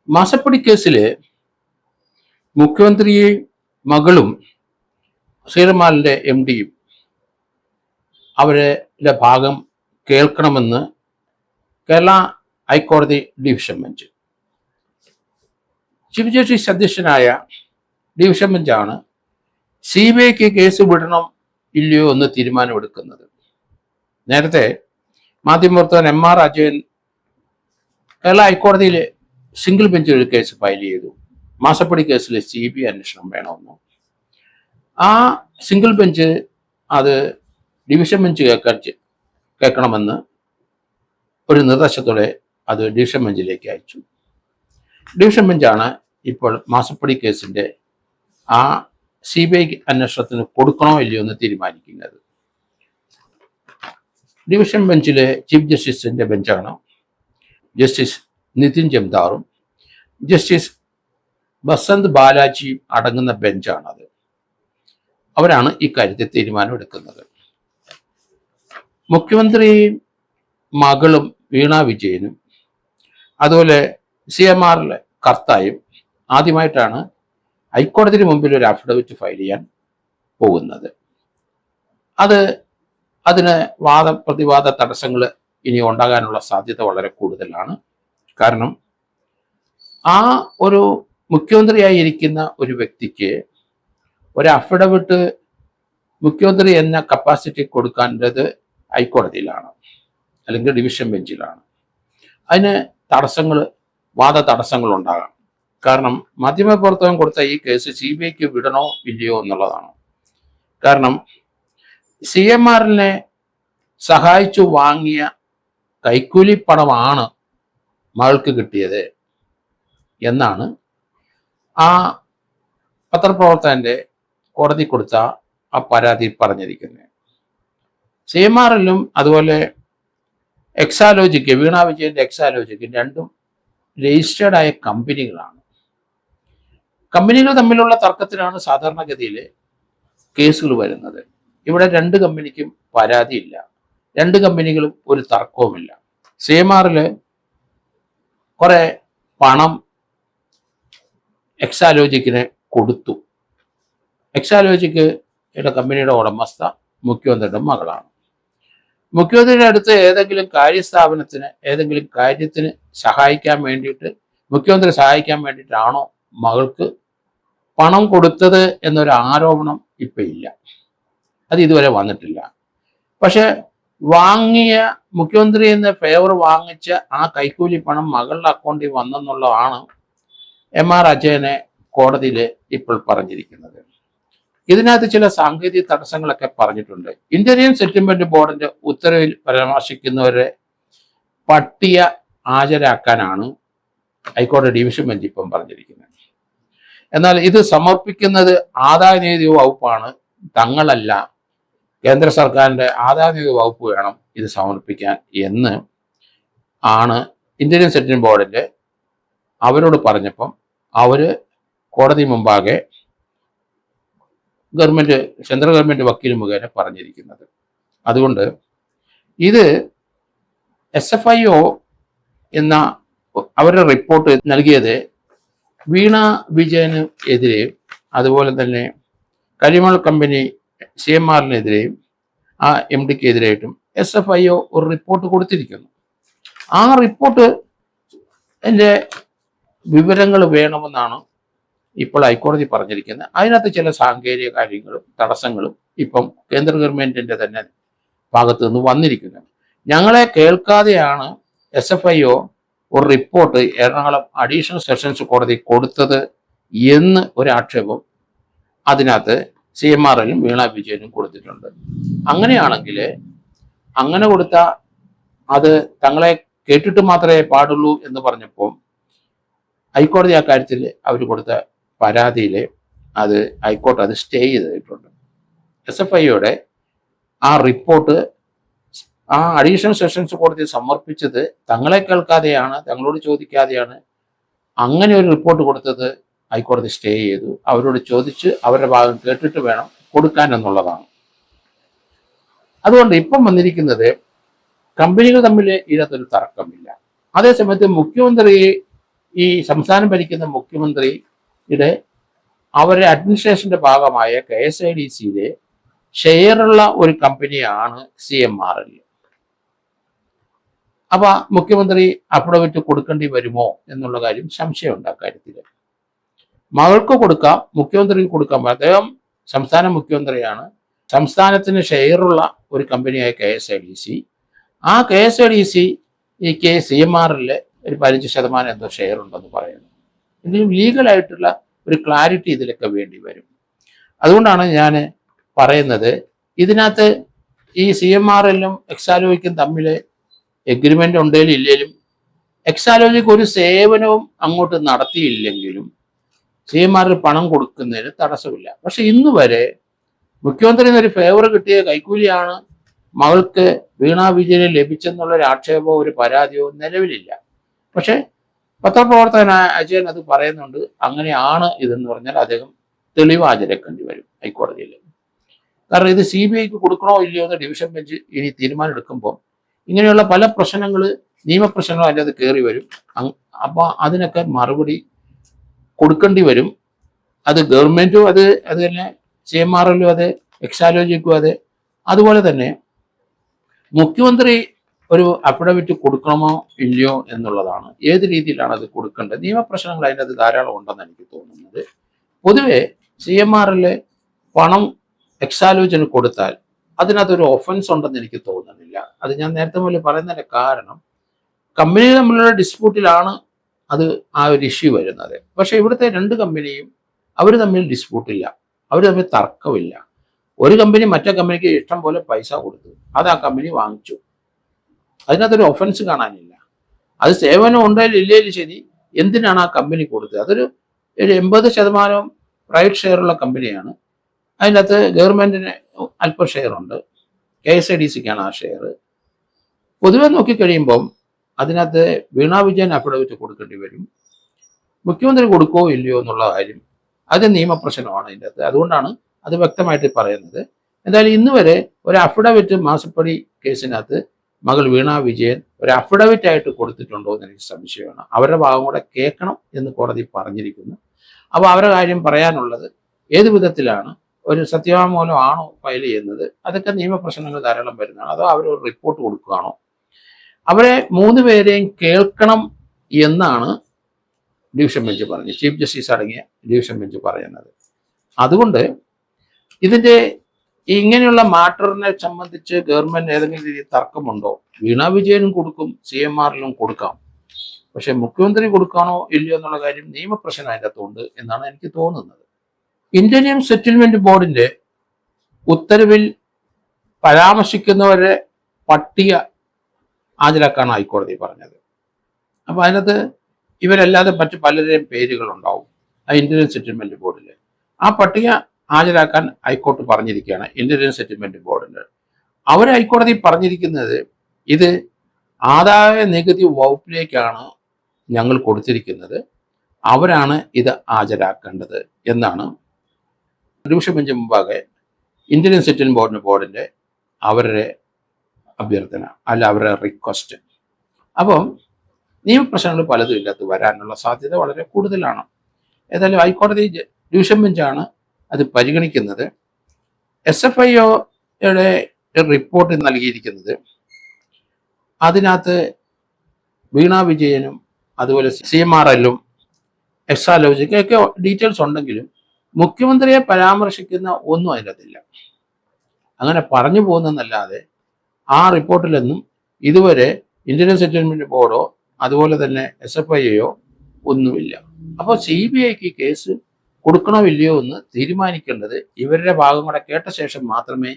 മാസപ്പടി കേസില് മുഖ്യമന്ത്രി മകളും ശ്രീരമാലിന്റെ എം ഡിയും അവരുടെ ഭാഗം കേൾക്കണമെന്ന് കേരള ഹൈക്കോടതി ഡിവിഷൻ ബെഞ്ച്. ചീഫ് ജസ്റ്റിസ് അധ്യക്ഷനായ ഡിവിഷൻ ബെഞ്ചാണ് CBIക്ക് കേസ് വിടണം ഇല്ലയോ എന്ന് തീരുമാനമെടുക്കുന്നത്. നേരത്തെ മാധ്യമപ്രവർത്തകൻ MR അജയൻ കേരള ഹൈക്കോടതിയിൽ സിംഗിൾ ബെഞ്ചിൽ ഒരു കേസ് ഫയൽ ചെയ്തു. മാസപ്പടി കേസിൽ CBI അന്വേഷണം വേണമെന്ന്. ആ സിംഗിൾ ബെഞ്ച് അത് ഡിവിഷൻ ബെഞ്ച് കേൾക്കണമെന്ന് ഒരു നിർദ്ദേശത്തോടെ അത് ഡിവിഷൻ ബെഞ്ചിലേക്ക് അയച്ചു. ഡിവിഷൻ ബെഞ്ചാണ് ഇപ്പോൾ മാസപ്പടി കേസിന്റെ ആ CBI അന്വേഷണത്തിന് കൊടുക്കണോ ഇല്ലയോ എന്ന് തീരുമാനിക്കുന്നത്. ഡിവിഷൻ ബെഞ്ചിലെ ചീഫ് ജസ്റ്റിസിന്റെ ബെഞ്ചാണ് ജസ്റ്റിസ് നിതിൻ ജംദാറും ജസ്റ്റിസ് ബസന്ത് ബാലാജിയും അടങ്ങുന്ന ബെഞ്ചാണത്. അവരാണ് ഇക്കാര്യത്തിൽ തീരുമാനമെടുക്കുന്നത്. മുഖ്യമന്ത്രി മകളും വീണ വിജയനും അതുപോലെ CMRലെ കർത്തായും ആദ്യമായിട്ടാണ് ഹൈക്കോടതിക്ക് മുമ്പിൽ ഒരു അഫിഡവിറ്റ് ഫയൽ ചെയ്യാൻ പോകുന്നത്. അതിന് പ്രതിവാദ തടസ്സങ്ങൾ ഇനി ഉണ്ടാകാനുള്ള സാധ്യത വളരെ കൂടുതലാണ്. കാരണം ആ ഒരു മുഖ്യമന്ത്രിയായിരിക്കുന്ന ഒരു വ്യക്തിക്ക് ഒരു അഫിഡവിറ്റ് മുഖ്യമന്ത്രി എന്ന കപ്പാസിറ്റി കൊടുക്കേണ്ടത് ഹൈക്കോടതിയിലാണ്, അല്ലെങ്കിൽ ഡിവിഷൻ ബെഞ്ചിലാണ്. അതിന് വാദ തടസ്സങ്ങൾ ഉണ്ടാകാം. കാരണം മാധ്യമപ്രവർത്തകൻ കൊടുത്ത ഈ കേസ് CBIക്ക് വിടണോ ഇല്ലയോ എന്നുള്ളതാണ്. കാരണം CMRനെ സഹായിച്ചു വാങ്ങിയ കൈക്കൂലി പണമാണ് മകൾക്ക് കിട്ടിയത് എന്നാണ് ആ പത്രപ്രവർത്തകന്റെ കോടതി കൊടുത്ത ആ പരാതിയിൽ പറഞ്ഞിരിക്കുന്നത്. CMRലും അതുപോലെ എക്സാലോജിക്ക്, വീണ വിജയന്റെ എക്സാലോജിക്ക് രണ്ടും രജിസ്റ്റേർഡ് ആയ കമ്പനികളാണ്. കമ്പനികൾ തമ്മിലുള്ള തർക്കത്തിലാണ് സാധാരണഗതിയിൽ കേസുകൾ വരുന്നത്. ഇവിടെ രണ്ട് കമ്പനിക്കും പരാതിയില്ല, രണ്ട് കമ്പനികളും ഒരു തർക്കവുമില്ല. CMRല് കുറെ പണം എക്സാലോജിക്കിന് കൊടുത്തു. എക്സാലോജിക്ക് കമ്പനിയുടെ ഉടമസ്ഥ മുഖ്യമന്ത്രിയുടെ മകളാണ്. മുഖ്യമന്ത്രിയുടെ അടുത്ത് ഏതെങ്കിലും കാര്യസ്ഥാപനത്തിന് ഏതെങ്കിലും കാര്യത്തിന് മുഖ്യമന്ത്രി സഹായിക്കാൻ വേണ്ടിയിട്ടാണോ മകൾക്ക് പണം കൊടുത്തത് എന്നൊരു ആരോപണം ഇപ്പൊ ഇല്ല. അത് ഇതുവരെ വന്നിട്ടില്ല. പക്ഷെ മുഖ്യമന്ത്രി എന്ന ഫേവർ വാങ്ങിച്ച ആ കൈക്കൂലി പണം മകളുടെ അക്കൗണ്ടിൽ വന്നെന്നുള്ളതാണ് MR അജയനെ കോടതിയിൽ ഇപ്പോൾ പറഞ്ഞിരിക്കുന്നത്. ഇതിനകത്ത് ചില സാങ്കേതിക തടസ്സങ്ങളൊക്കെ പറഞ്ഞിട്ടുണ്ട്. ഇന്ത്യൻ സെറ്റിൽമെന്റ് ബോർഡിന്റെ ഉത്തരവിൽ പരാമർശിക്കുന്നവരെ പട്ടിക ഹാജരാക്കാനാണ് ഹൈക്കോടതി ഡിവിഷൻ ബെഞ്ച് ഇപ്പം പറഞ്ഞിരിക്കുന്നത്. എന്നാൽ ഇത് സമർപ്പിക്കുന്നത് ആദായനികുതി വകുപ്പാണ്, തങ്ങളല്ല. കേന്ദ്ര സർക്കാരിന്റെ ആദായനികുതി വകുപ്പ് വേണം ഇത് സമർപ്പിക്കാൻ എന്ന് ആണ് ഇന്ത്യൻ സെറ്റിൽമെന്റ് ബോർഡിന്റെ അവരോട് പറഞ്ഞപ്പം അവര് കോടതി മുമ്പാകെ സെൻട്രൽ ഗവൺമെന്റ് വക്കീൽ മുഖേന പറഞ്ഞിരിക്കുന്നത്. അതുകൊണ്ട് ഇത് SFIO എന്ന അവരുടെ റിപ്പോർട്ട് നൽകിയത് വീണ വിജയന് എതിരെയും അതുപോലെ തന്നെ കരിമൾ കമ്പനി CMRനെതിരെയും ആ MDക്ക് എതിരായിട്ടും SFIO ഒരു റിപ്പോർട്ട് കൊടുത്തിരിക്കുന്നു. ആ റിപ്പോർട്ട് എൻ്റെ വിവരങ്ങൾ വേണമെന്നാണ് ഇപ്പോൾ ഹൈക്കോടതി പറഞ്ഞിരിക്കുന്നത്. അതിനകത്ത് ചില സാങ്കേതിക കാര്യങ്ങളും തടസ്സങ്ങളും ഇപ്പം കേന്ദ്ര ഗവൺമെന്റിന്റെ തന്നെ ഭാഗത്ത് നിന്ന് വന്നിരിക്കുന്നത്. ഞങ്ങളെ കേൾക്കാതെയാണ് SFIO ഒരു റിപ്പോർട്ട് എറണാകുളം അഡീഷണൽ സെഷൻസ് കോടതി കൊടുത്തത് എന്ന് ഒരു ആക്ഷേപം അതിനകത്ത് CMRലും വീണ വിജയനും കൊടുത്തിട്ടുണ്ട്. അങ്ങനെയാണെങ്കിൽ അങ്ങനെ കൊടുത്ത അത് തങ്ങളെ കേട്ടിട്ട് മാത്രമേ പാടുള്ളൂ എന്ന് പറഞ്ഞപ്പോൾ ഹൈക്കോടതി ആ കാര്യത്തിൽ അവർ കൊടുത്ത പരാതിയിൽ ഹൈക്കോടതി അത് സ്റ്റേ ചെയ്തിട്ടുണ്ട്. SFIOയുടെ ആ റിപ്പോർട്ട് ആ അഡീഷണൽ സെഷൻസ് കോടതി സമർപ്പിച്ചത് തങ്ങളെ കേൾക്കാതെയാണ്, തങ്ങളോട് ചോദിക്കാതെയാണ്. അങ്ങനെ ഒരു റിപ്പോർട്ട് കൊടുത്തത് ഹൈക്കോടതി സ്റ്റേ ചെയ്തു. അവരോട് ചോദിച്ച് അവരുടെ ഭാഗം കേട്ടിട്ട് വേണം കൊടുക്കാൻ എന്നുള്ളതാണ്. അതുകൊണ്ട് ഇപ്പം വന്നിരിക്കുന്നത് കമ്പനികൾ തമ്മിൽ ഇതിനകത്തൊരു തർക്കമില്ല. അതേസമയത്ത് മുഖ്യമന്ത്രി ഈ സംസ്ഥാനം ഭരിക്കുന്ന മുഖ്യമന്ത്രിയുടെ അവരുടെ അഡ്മിനിസ്ട്രേഷന്റെ ഭാഗമായ KSIDCയിലെ ഷെയറുള്ള ഒരു കമ്പനിയാണ് CMRL. അപ്പൊ മുഖ്യമന്ത്രി അഫിഡവിറ്റ് കൊടുക്കേണ്ടി വരുമോ എന്നുള്ള കാര്യം സംശയമുണ്ട്. അക്കാര്യത്തിൽ മകൾക്ക് കൊടുക്കാം, മുഖ്യമന്ത്രിക്ക് കൊടുക്കാം. അദ്ദേഹം സംസ്ഥാന മുഖ്യമന്ത്രിയാണ്. സംസ്ഥാനത്തിന് ഷെയറുള്ള ഒരു കമ്പനിയായ KSIDC, ആ KSIDCക്ക് CMRL ഒരു 15% എന്തോ ഷെയർ ഉണ്ടെന്ന് പറയുന്നു. എങ്കിലും ലീഗലായിട്ടുള്ള ഒരു ക്ലാരിറ്റി ഇതിലൊക്കെ വേണ്ടി വരും. അതുകൊണ്ടാണ് ഞാൻ പറയുന്നത്, ഇതിനകത്ത് ഈ CMRLും എക്സാലോജിക്കും തമ്മിൽ എഗ്രിമെന്റ് ഉണ്ടെങ്കിലും ഇല്ലെങ്കിലും, എക്സാലോജിക്ക് ഒരു സേവനവും അങ്ങോട്ട് നടത്തിയില്ലെങ്കിലും CMRL പണം കൊടുക്കുന്നതിന് തടസ്സമില്ല. പക്ഷെ ഇന്ന് വരെ മുഖ്യമന്ത്രിയിൽ ഒരു ഫേവർ കിട്ടിയ കൈക്കൂലിയാണ് മകൾക്ക് വീണാ വിജയന് ലഭിച്ചെന്നുള്ളൊരു ആക്ഷേപമോ ഒരു പരാതിയോ നിലവിലില്ല. പക്ഷെ പത്രപ്രവർത്തകനായ അജയൻ അത് പറയുന്നുണ്ട്. അങ്ങനെയാണ് ഇതെന്ന് പറഞ്ഞാൽ അദ്ദേഹം തെളിവ് ഹാജരാക്കേണ്ടി വരും ഹൈക്കോടതിയിൽ. കാരണം ഇത് CBIക്ക് കൊടുക്കണോ ഇല്ലയോ എന്ന് ഡിവിഷൻ ബെഞ്ച് ഇനി തീരുമാനം എടുക്കുമ്പോൾ ഇങ്ങനെയുള്ള പല പ്രശ്നങ്ങൾ, നിയമപ്രശ്നങ്ങൾ അതിൻ്റെ അത് കയറി വരും. അപ്പോൾ അതിനൊക്കെ മറുപടി കൊടുക്കേണ്ടി വരും. അത് ഗവൺമെന്റും അത് തന്നെ CMRLും അത് എക്സാലോജിക്കും അത്. അതുപോലെ തന്നെ മുഖ്യമന്ത്രി ഒരു അഫിഡവിറ്റ് കൊടുക്കണമോ ഇല്ലയോ എന്നുള്ളതാണ്. ഏത് രീതിയിലാണ് അത് കൊടുക്കേണ്ടത്? നിയമപ്രശ്നങ്ങൾ അതിൻ്റെ അത് ധാരാളം ഉണ്ടെന്ന് എനിക്ക് തോന്നുന്നത്. പൊതുവെ CMRL പണം എക്സാലോജിന് കൊടുത്താൽ അതിനകത്തൊരു ഒഫൻസ് ഉണ്ടെന്ന് എനിക്ക് തോന്നുന്നില്ല. അത് ഞാൻ നേരത്തെ മുതൽ പറയുന്നതിന്റെ കാരണം, കമ്പനി തമ്മിലുള്ള ഡിസ്പ്യൂട്ടിലാണ് അത് ആ ഒരു ഇഷ്യൂ വരുന്നത്. പക്ഷെ ഇവിടുത്തെ രണ്ട് കമ്പനിയും അവർ തമ്മിൽ ഡിസ്പ്യൂട്ടില്ല, അവർ തമ്മിൽ തർക്കമില്ല. ഒരു കമ്പനി മറ്റേ കമ്പനിക്ക് ഇഷ്ടം പോലെ പൈസ കൊടുത്തു, അത് ആ കമ്പനി വാങ്ങിച്ചു. അതിനകത്തൊരു ഒഫൻസ് കാണാനില്ല. അത് സേവനം ഉണ്ടായാലും ഇല്ലേലും ശരി, എന്തിനാണ് ആ കമ്പനി കൊടുത്തത്? അതൊരു 80% പ്രൈവറ്റ് ഷെയറുള്ള കമ്പനിയാണ്. അതിനകത്ത് ഗവൺമെന്റിന് അല്പം ഷെയർ ഉണ്ട്, KSIDCക്കാണ് ആ ഷെയർ. പൊതുവെ നോക്കിക്കഴിയുമ്പം അതിനകത്ത് വീണാ വിജയൻ അഫിഡവിറ്റ് കൊടുക്കേണ്ടി വരും. മുഖ്യമന്ത്രി കൊടുക്കുകയോ ഇല്ലയോ എന്നുള്ള കാര്യം അത് നിയമപ്രശ്നമാണ് അതിൻ്റെ അകത്ത്. അതുകൊണ്ടാണ് അത് വ്യക്തമായിട്ട് പറയുന്നത്. എന്തായാലും ഇന്ന് വരെ ഒരു അഫിഡവിറ്റ് മാസപ്പടി കേസിനകത്ത് മകൾ വീണാ വിജയൻ ഒരു അഫിഡവിറ്റ് ആയിട്ട് കൊടുത്തിട്ടുണ്ടോ എന്ന് എനിക്ക് സംശയമാണ്. അവരുടെ ഭാഗം കൂടെ കേൾക്കണം എന്ന് കോടതി പറഞ്ഞിരിക്കുന്നു. അപ്പോൾ അവരുടെ കാര്യം പറയാനുള്ളത് ഏത് വിധത്തിലാണ്, ഒരു സത്യവാങ്മൂലം ആണോ ഫയൽ ചെയ്യുന്നത്? അതൊക്കെ നിയമപ്രശ്നങ്ങൾ ധാരാളം വരുന്നതാണ്. അതോ അവരൊരു റിപ്പോർട്ട് കൊടുക്കുകയാണോ? അവരെ 3 പേരെയും കേൾക്കണം എന്നാണ് ഡിവിഷൻ ബെഞ്ച് പറഞ്ഞത്, ചീഫ് ജസ്റ്റിസ് അടങ്ങിയ ഡിവിഷൻ ബെഞ്ച് പറയുന്നത്. അതുകൊണ്ട് ഇതിന്റെ ഇങ്ങനെയുള്ള മാറ്ററിനെ സംബന്ധിച്ച് ഗവൺമെന്റ് ഏതെങ്കിലും രീതിയിൽ തർക്കമുണ്ടോ? വീണാ വിജയനും കൊടുക്കും, CMRLും കൊടുക്കാം. പക്ഷെ മുഖ്യമന്ത്രി കൊടുക്കാനോ ഇല്ലയോ എന്നുള്ള കാര്യം നിയമപ്രശ്നം അതിൻ്റെ അകത്തുണ്ട് എന്നാണ് എനിക്ക് തോന്നുന്നത്. ഇന്ത്യൻ സെറ്റിൽമെന്റ് ബോർഡിന്റെ ഉത്തരവിൽ പരാമർശിക്കുന്നവരെ പട്ടിക ഹാജരാക്കാണ് ഹൈക്കോടതി പറഞ്ഞത്. അപ്പൊ അതിനകത്ത് ഇവരല്ലാതെ മറ്റു പലരുടെയും പേരുകളുണ്ടാവും ആ ഇന്ത്യൻ സെറ്റിൽമെന്റ് ബോർഡിൽ. ആ പട്ടിക ഹാജരാക്കാൻ ഹൈക്കോടതി പറഞ്ഞിരിക്കുകയാണ് ഇന്ത്യൻ സെറ്റിൽമെന്റ് ബോർഡിന്. അവർ ഹൈക്കോടതി പറഞ്ഞിരിക്കുന്നത്, ഇത് ആദായ നികുതി വകുപ്പിലേക്കാണ് ഞങ്ങൾ കൊടുത്തിരിക്കുന്നത്, അവരാണ് ഇത് ഹാജരാക്കേണ്ടത് എന്നാണ് ഡിവിഷൻ ബെഞ്ച് മുമ്പാകെ ഇന്ത്യൻ സെറ്റിൽമെന്റ് ബോർഡിന്റെ അവരുടെ അഭ്യർത്ഥന, അല്ല അവരുടെ റിക്വസ്റ്റ്. അപ്പം നിയമപ്രശ്നങ്ങൾ പലതും ഇല്ലാത്ത വരാനുള്ള സാധ്യത വളരെ കൂടുതലാണ്. ഏതായാലും ഹൈക്കോടതി ഡിവിഷൻ ബെഞ്ചാണ് അത് പരിഗണിക്കുന്നത്. SFIയുടെ റിപ്പോർട്ട് നൽകിയിരിക്കുന്നത്, അതിനകത്ത് വീണാ വിജയനും അതുപോലെ CMRLും എക്സാലോജിക്കൊക്കെ ഡീറ്റെയിൽസ് ഉണ്ടെങ്കിലും മുഖ്യമന്ത്രിയെ പരാമർശിക്കുന്ന ഒന്നും അതിനകത്തില്ല. അങ്ങനെ പറഞ്ഞു പോകുന്നതല്ലാതെ ആ റിപ്പോർട്ടിലൊന്നും ഇതുവരെ ഇന്ത്യൻ സെറ്റിൽമെന്റ് ബോർഡോ അതുപോലെ തന്നെ SFIയോ ഒന്നുമില്ല. അപ്പോൾ CBIക്ക് കേസ് കൊടുക്കണോ ഇല്ലയോ എന്ന് തീരുമാനിക്കേണ്ടത് ഇവരുടെ ഭാഗം കൂടെ കേട്ട ശേഷം മാത്രമേ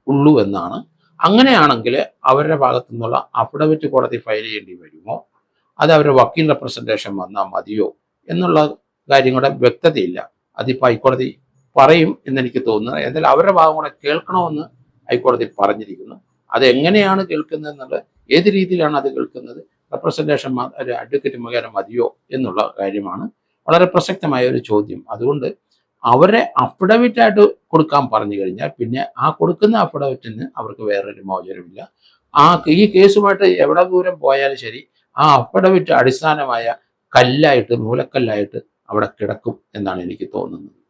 ഉള്ളൂ എന്നാണ്. അങ്ങനെയാണെങ്കിൽ അവരുടെ ഭാഗത്തു നിന്നുള്ള അഫിഡവിറ്റ് കോടതി ഫയൽ ചെയ്യേണ്ടി വരുമോ, അത് അവരുടെ വക്കീൽ റെപ്രസെന്റേഷൻ വന്നാൽ മതിയോ എന്നുള്ള കാര്യം കൂടെ വ്യക്തതയില്ല. അതിപ്പോൾ ഹൈക്കോടതി പറയും എന്നെനിക്ക് തോന്നുന്നത്. എന്തായാലും അവരുടെ ഭാഗം കൂടെ കേൾക്കണമെന്ന് ഹൈക്കോടതി പറഞ്ഞിരിക്കുന്നു. അത് എങ്ങനെയാണ് കേൾക്കുന്നത് എന്നുള്ളത്, ഏത് രീതിയിലാണ് അത് കേൾക്കുന്നത്, റെപ്രസെന്റേഷൻ അഡ്വക്കേറ്റ് മുഖേന മതിയോ എന്നുള്ള കാര്യമാണ് വളരെ പ്രസക്തമായ ഒരു ചോദ്യം. അതുകൊണ്ട് അവരെ അഫിഡവിറ്റ് ആയിട്ട് കൊടുക്കാൻ പറഞ്ഞു കഴിഞ്ഞാൽ പിന്നെ ആ കൊടുക്കുന്ന അഫിഡവിറ്റിന് അവർക്ക് വേറൊരു മോചനമില്ല. ഈ കേസുമായിട്ട് എവിടെ ദൂരം പോയാലും ശരി, ആ അഫിഡവിറ്റ് അടിസ്ഥാനമായ കല്ലായിട്ട് മൂലക്കല്ലായിട്ട് അവിടെ കിടക്കും എന്നാണ് എനിക്ക് തോന്നുന്നത്.